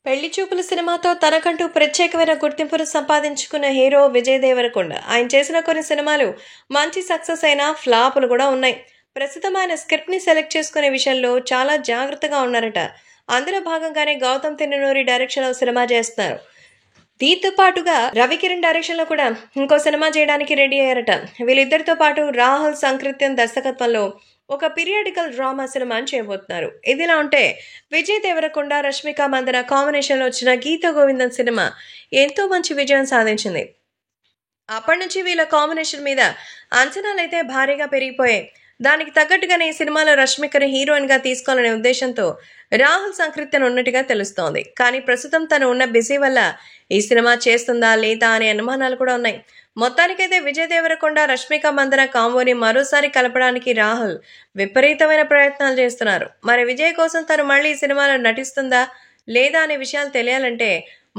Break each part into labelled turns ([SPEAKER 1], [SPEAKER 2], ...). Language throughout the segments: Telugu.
[SPEAKER 1] పెళ్లి చూపుల సినిమాతో తనకంటూ ప్రత్యేకమైన గుర్తింపును సంపాదించుకున్న హీరో విజయ్ దేవరకొండ. ఆయన చేసిన కొన్ని సినిమాలు మంచి సక్సెస్ అయినా ఫ్లాపులు కూడా ఉన్నాయి. ప్రస్తుతం ఆయన స్క్రిప్ట్ ని సెలెక్ట్ చేసుకునే విషయంలో చాలా జాగ్రత్తగా ఉన్నారట. అందులో భాగంగానే గౌతమ్ తిన్ననూరి డైరెక్షన్ లో సినిమా చేస్తున్నారు. దీంతో పాటుగా రవికిరణ్ డైరెక్షన్ లో కూడా ఇంకో సినిమా చేయడానికి రెడీ అయ్యారట. వీళ్ళిద్దరితో పాటు రాహుల్ సంకృత్యన్ దర్శకత్వంలో ఒక పీరియాడికల్ డ్రామా సినిమాని చేయబోతున్నారు. ఇదిలా ఉంటే విజయ్ దేవరకొండ, రష్మిక మందన కాంబినేషన్ లో వచ్చిన గీత గోవిందం సినిమా ఎంతో మంచి విజయం సాధించింది. అప్పటి నుంచి వీళ్ళ కాంబినేషన్ మీద అంచనాలైతే భారీగా పెరిగిపోయాయి. దానికి తగ్గట్టుగానే ఈ సినిమాలో రష్మికను హీరోయిన్ గా తీసుకోవాలనే ఉద్దేశంతో రాహుల్ సంకృత్యన్ ఉన్నట్టుగా తెలుస్తోంది. కానీ ప్రస్తుతం తను ఉన్న బిజీ వల్ల ఈ సినిమా చేస్తుందా లేదా అనే అనుమానాలు కూడా ఉన్నాయి. మొత్తానికైతే విజయ్ దేవరకొండ, రష్మిక మందన కాంబోని మరోసారి కలపడానికి రాహుల్ విపరీతమైన ప్రయత్నాలు చేస్తున్నారు. మరి విజయ్ కోసం తను మళ్ళీ ఈ సినిమాలో నటిస్తుందా లేదా అనే విషయాలు తెలియాలంటే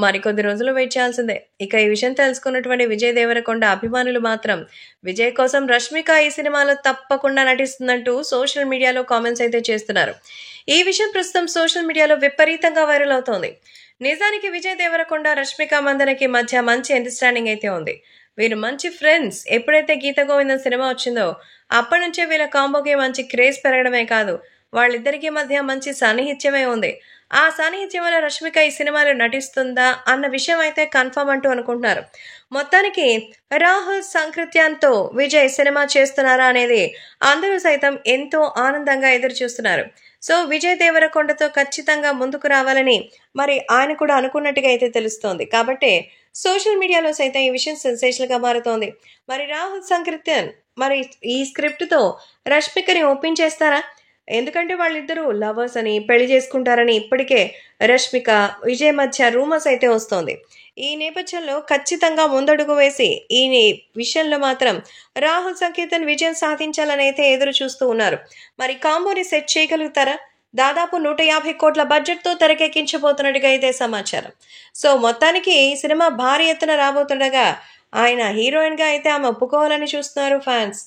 [SPEAKER 1] మరికొద్ది రోజులు వెయిట్ చేయాల్సిందే. ఇక ఈ విషయం తెలుసుకున్నటువంటి విజయ్ దేవరకొండ అభిమానులు మాత్రం విజయ్ కోసం రష్మిక ఈ సినిమాలో తప్పకుండా నటిస్తుందంటూ సోషల్ మీడియాలో కామెంట్స్ అయితే చేస్తున్నారు. ఈ విషయం ప్రస్తుతం సోషల్ మీడియాలో విపరీతంగా వైరల్ అవుతోంది. నిజానికి విజయ్ దేవరకొండ, రష్మిక మందనకి మధ్య మంచి అండర్స్టాండింగ్ అయితే ఉంది. వీరు మంచి ఫ్రెండ్స్. ఎప్పుడైతే గీత గోవిందం సినిమా వచ్చిందో అప్పటి నుంచే వీళ్ళ కాంబోకి మంచి క్రేజ్ పెరగడమే కాదు, వాళ్ళిద్దరికి మధ్య మంచి సాన్నిహిత్యమే ఉంది. ఆ సాన్నిహిత్యం వల్ల రష్మిక ఈ సినిమాలో నటిస్తుందా అన్న విషయం అయితే కన్ఫర్మ్ అంటూ అనుకుంటున్నారు. మొత్తానికి రాహుల్ సంకృత్యాన్తో విజయ్ సినిమా చేస్తున్నారా అనేది అందరూ సైతం ఎంతో ఆనందంగా ఎదురు చూస్తున్నారు. సో విజయ్ దేవరకొండతో ఖచ్చితంగా ముందుకు రావాలని మరి ఆయన కూడా అనుకున్నట్టుగా అయితే తెలుస్తోంది. కాబట్టి సోషల్ మీడియాలో సైతం ఈ విషయం సెన్సేషనల్ గా మారుతోంది. మరి రాహుల్ సంకృత్యన్ మరి ఈ స్క్రిప్ట్ తో రష్మికని ఒప్పించేస్తారా? ఎందుకంటే వాళ్ళిద్దరూ లవర్స్ అని, పెళ్లి చేసుకుంటారని ఇప్పటికే రష్మిక, విజయ్ మధ్య రూమర్స్ అయితే వస్తోంది. ఈ నేపథ్యంలో ఖచ్చితంగా ముందడుగు వేసి ఈ విషయంలో మాత్రం రాహుల్ సంకీర్తన్ విజయం సాధించాలని అయితే ఎదురు చూస్తూ ఉన్నారు. మరి కాంబోని సెట్ చేయగలుగుతారా? దాదాపు 150 కోట్ల బడ్జెట్ తో తెరకెక్కించబోతున్నట్టుగా అయితే సమాచారం. సో మొత్తానికి ఈ సినిమా భారీ ఎత్తున రాబోతుండగా ఆయన హీరోయిన్ గా అయితే ఆమె ఒప్పుకోవాలని చూస్తున్నారు ఫ్యాన్స్.